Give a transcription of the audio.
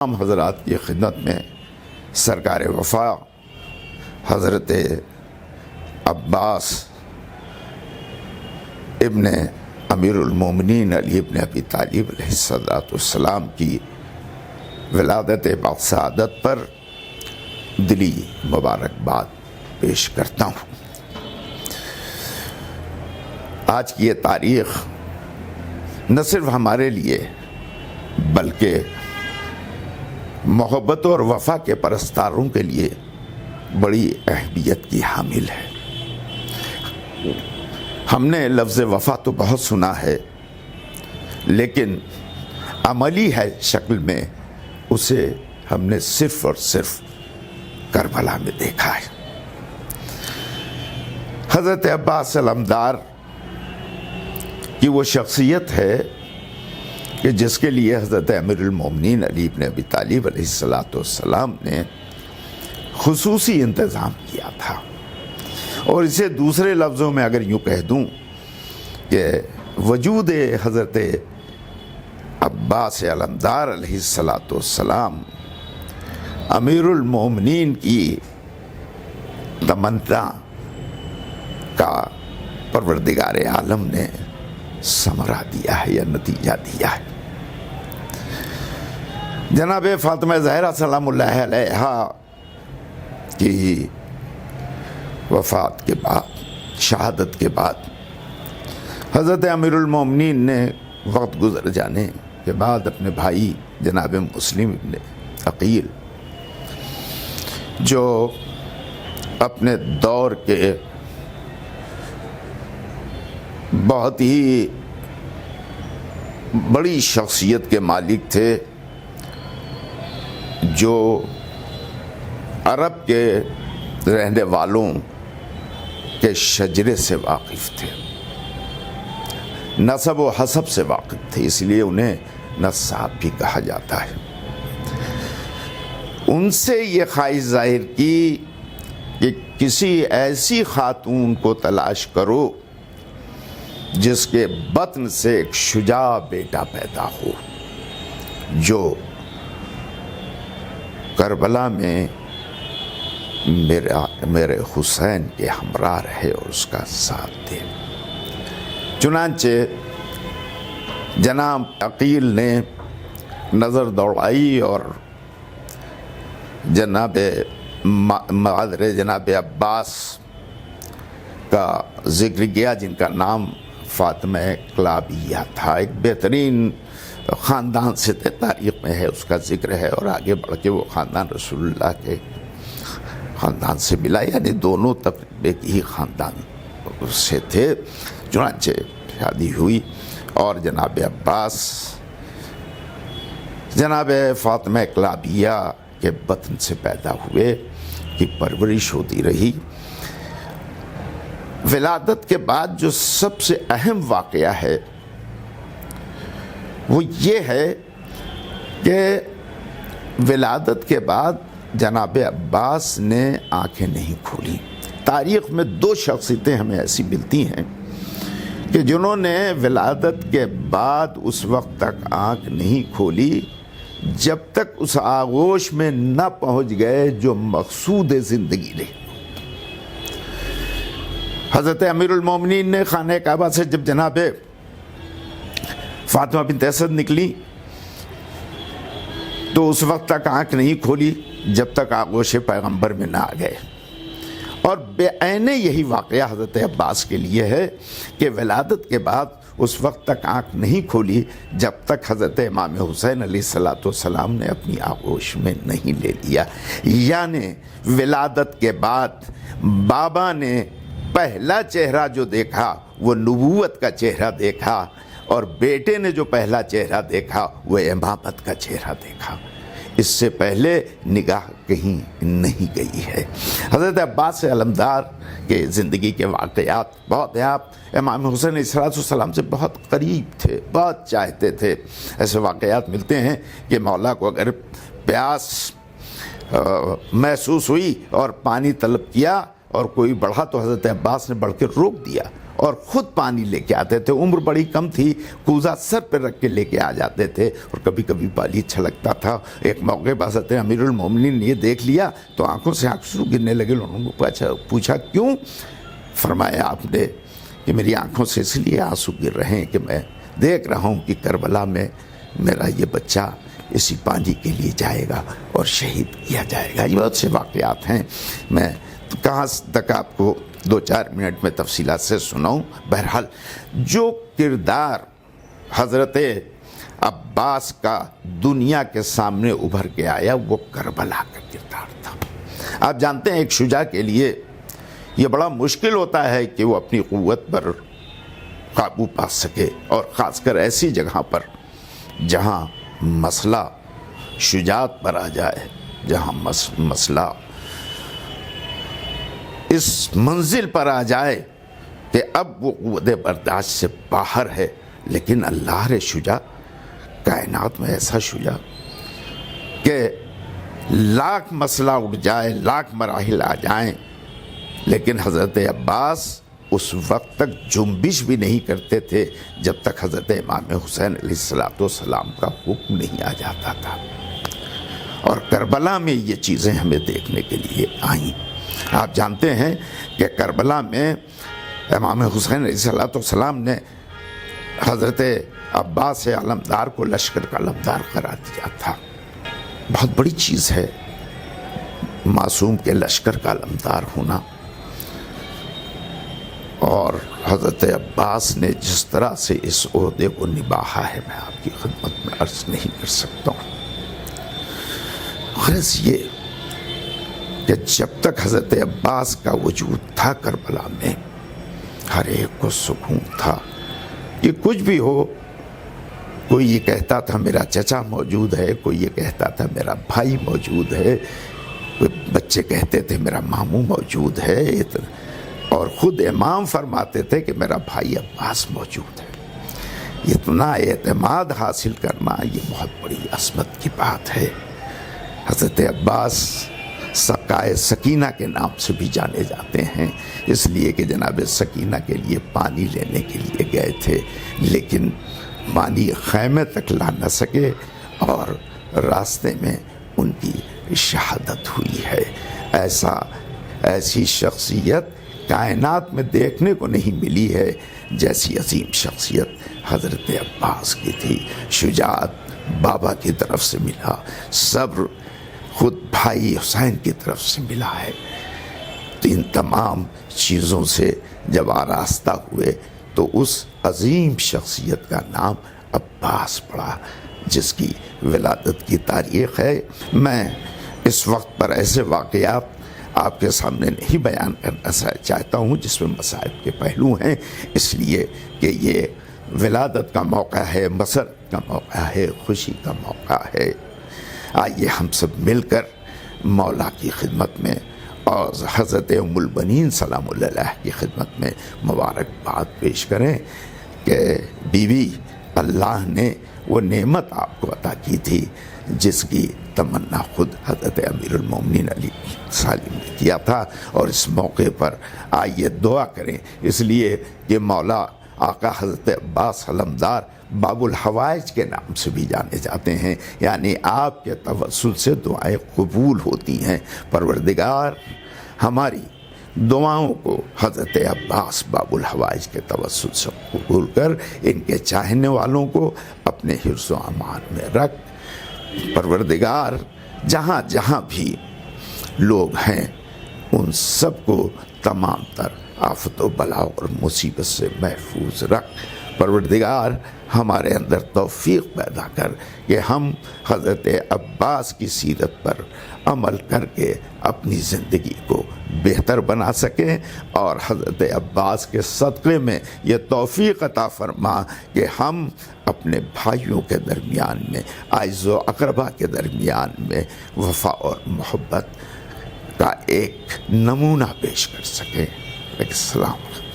تمام حضرات کی خدمت میں سرکار وفا حضرت عباس ابن امیر المومنین علی ابن ابی طالب علیہ السلام کی ولادت باسعادت پر دلی مبارکباد پیش کرتا ہوں۔ آج کی یہ تاریخ نہ صرف ہمارے لیے بلکہ محبت اور وفا کے پرستاروں کے لیے بڑی اہمیت کی حامل ہے۔ ہم نے لفظ وفا تو بہت سنا ہے، لیکن عملی ہے شکل میں اسے ہم نے صرف اور صرف کربلا میں دیکھا ہے۔ حضرت عباس علمدار کی وہ شخصیت ہے کہ جس کے لیے حضرت امیر المومنین علی ابن ابی طالب علیہ السلام نے خصوصی انتظام کیا تھا، اور اسے دوسرے لفظوں میں اگر یوں کہہ دوں کہ وجود حضرت عباس علمدار علیہ السلام امیر المومنین کی تمنا کا پروردگار عالم نے ثمرہ دیا ہے یا نتیجہ دیا ہے۔ جناب فاطمہ زہرا سلام اللہ علیہا کی وفات کے بعد، شہادت کے بعد، حضرت امیر المومنین نے وقت گزر جانے کے بعد اپنے بھائی جناب مسلم ابن عقیل، جو اپنے دور کے بہت ہی بڑی شخصیت کے مالک تھے، جو عرب کے رہنے والوں کے شجرے سے واقف تھے، نسب و حسب سے واقف تھے، اس لیے انہیں نساب بھی کہا جاتا ہے۔ ان سے یہ خواہش ظاہر کی کہ کسی ایسی خاتون کو تلاش کرو جس کے بطن سے ایک شجاع بیٹا پیدا ہو، جو کربلا میں میرے حسین کے ہمراہ رہے اور اس کا ساتھ دے۔ چنانچہ جناب عقیل نے نظر دوڑائی اور جناب عباس کا ذکر کیا، جن کا نام فاطمہ کلابیہ تھا۔ ایک بہترین خاندان سے تاریخ میں ہے، اس کا ذکر ہے، اور آگے بڑھ کے وہ خاندان رسول اللہ کے خاندان سے ملا، یعنی دونوں طبقے کی ہی خاندان سے تھے۔ چنانچہ شادی ہوئی اور جناب عباس جناب فاطمہ کلابیہ کے بطن سے پیدا ہوئے، کی پرورش ہوتی رہی۔ ولادت کے بعد جو سب سے اہم واقعہ ہے وہ یہ ہے کہ ولادت کے بعد جناب عباس نے آنکھیں نہیں کھولی۔ تاریخ میں دو شخصیتیں ہمیں ایسی ملتی ہیں کہ جنہوں نے ولادت کے بعد اس وقت تک آنکھ نہیں کھولی جب تک اس آغوش میں نہ پہنچ گئے جو مقصود زندگی رہی۔ حضرت امیر المومنین نے خانہ کعبہ سے جب جناب فاطمہ بنت اسد نکلی تو اس وقت تک آنکھ نہیں کھولی جب تک آغوش پیغمبر میں نہ آ گئے، اور بے عین یہی واقعہ حضرت عباس کے لیے ہے کہ ولادت کے بعد اس وقت تک آنکھ نہیں کھولی جب تک حضرت امام حسین علیہ السلام نے اپنی آغوش میں نہیں لے لیا۔ یعنی ولادت کے بعد بابا نے پہلا چہرہ جو دیکھا وہ نبوت کا چہرہ دیکھا، اور بیٹے نے جو پہلا چہرہ دیکھا وہ امامت کا چہرہ دیکھا۔ اس سے پہلے نگاہ کہیں نہیں گئی ہے۔ حضرت عباس علمدار کے زندگی کے واقعات بہت ہیں۔ آپ امام حسین علیہ السلام سے بہت قریب تھے، بہت چاہتے تھے۔ ایسے واقعات ملتے ہیں کہ مولا کو اگر پیاس محسوس ہوئی اور پانی طلب کیا اور کوئی بڑھا تو حضرت عباس نے بڑھ کے روک دیا اور خود پانی لے کے آتے تھے. عمر بڑی کم تھی, کوزہ سر پہ رکھ کے لے کے آ جاتے تھے, اور کبھی کبھی پانی چھلکتا تھا. ایک موقع پر حضرت امیر المومنین نے یہ دیکھ لیا تو آنکھوں سے آنسو گرنے لگے. انہوں نے پوچھا کیوں؟ فرمایا آپ نے کہ میری آنکھوں سے اس لیے آنسو گر رہے ہیں کہ میں دیکھ رہا ہوں کہ کربلا میں میرا یہ بچہ اسی پانی کے لیے جائے گا اور شہید کیا جائے گا. یہ بہت سے واقعات ہیں, میں کہاں تک آپ کو 2-4 منٹ میں تفصیلات سے سناؤں. بہرحال جو کردار حضرت عباس کا دنیا کے سامنے ابھر کے آیا وہ کربلا کا کردار تھا. آپ جانتے ہیں ایک شجاع کے لیے یہ بڑا مشکل ہوتا ہے کہ وہ اپنی قوت پر قابو پا سکے, اور خاص کر ایسی جگہ پر جہاں مسئلہ شجاعت پر آ جائے, جہاں مسئلہ اس منزل پر آ جائے کہ اب وہ قوت برداشت سے باہر ہے. لیکن اللہ رے شجاع, کائنات میں ایسا شجاع کہ لاکھ مسئلہ اٹھ جائے, لاکھ مراحل آ جائیں, لیکن حضرت عباس اس وقت تک جنبش بھی نہیں کرتے تھے جب تک حضرت امام حسین علیہ السلام کا حکم نہیں آ جاتا تھا. اور کربلا میں یہ چیزیں ہمیں دیکھنے کے لیے آئیں. آپ جانتے ہیں کہ کربلا میں امام حسین علیہ السلام نے حضرت عباس علمدار کو لشکر کا علمدار قرار دیا تھا. بہت بڑی چیز ہے معصوم کے لشکر کا علمدار ہونا, اور حضرت عباس نے جس طرح سے اس عہدے کو نبھایا ہے میں آپ کی خدمت میں عرض نہیں کر سکتا ہوں. غرض یہ کہ جب تک حضرت عباس کا وجود تھا کربلا میں, ہر ایک کو سکون تھا کہ کچھ بھی ہو. کوئی یہ کہتا تھا میرا چچا موجود ہے, کوئی یہ کہتا تھا میرا بھائی موجود ہے, کوئی بچے کہتے تھے میرا ماموں موجود ہے, اور خود امام فرماتے تھے کہ میرا بھائی عباس موجود ہے. اتنا اعتماد حاصل کرنا یہ بہت بڑی عظمت کی بات ہے. حضرت عباس سقائے سکینہ کے نام سے بھی جانے جاتے ہیں, اس لیے کہ جناب سکینہ کے لیے پانی لینے کے لیے گئے تھے, لیکن پانی خیمے تک لا نہ سکے اور راستے میں ان کی شہادت ہوئی ہے. ایسی شخصیت کائنات میں دیکھنے کو نہیں ملی ہے جیسی عظیم شخصیت حضرت عباس کی تھی. شجاعت بابا کی طرف سے ملا, صبر خود بھائی حسین کی طرف سے ملا ہے. تو ان تمام چیزوں سے جب آراستہ ہوئے تو اس عظیم شخصیت کا نام عباس پڑا, جس کی ولادت کی تاریخ ہے. میں اس وقت پر ایسے واقعات آپ کے سامنے نہیں بیان کرنا چاہتا ہوں جس میں مصائب کے پہلو ہیں, اس لیے کہ یہ ولادت کا موقع ہے, مسرت کا موقع ہے, خوشی کا موقع ہے. آئیے ہم سب مل کر مولا کی خدمت میں اور حضرت ام البنین سلام اللہ علیہ کی خدمت میں مبارکباد پیش کریں کہ بیوی اللہ نے وہ نعمت آپ کو عطا کی تھی جس کی تمنا خود حضرت امیر المومنین علی سالم نے کیا تھا. اور اس موقع پر آئیے دعا کریں, اس لیے کہ مولا آقا حضرت عباس علمدار باب الحوائج کے نام سے بھی جانے جاتے ہیں, یعنی آپ کے توسل سے دعائیں قبول ہوتی ہیں. پروردگار ہماری دعاؤں کو حضرت عباس باب الحوائج کے توسل سے قبول کر ان کے چاہنے والوں کو اپنے حفظ و امان میں رکھ. پروردگار جہاں جہاں بھی لوگ ہیں ان سب کو تمام تر آفت و بلا اور مصیبت سے محفوظ رکھ. پروردگار ہمارے اندر توفیق پیدا کر کہ ہم حضرت عباس کی سیرت پر عمل کر کے اپنی زندگی کو بہتر بنا سکیں, اور حضرت عباس کے صدقے میں یہ توفیق عطا فرما کہ ہم اپنے بھائیوں کے درمیان میں, اعز و اقربا کے درمیان میں وفا اور محبت کا ایک نمونہ پیش کر سکیں. السلام علیکم.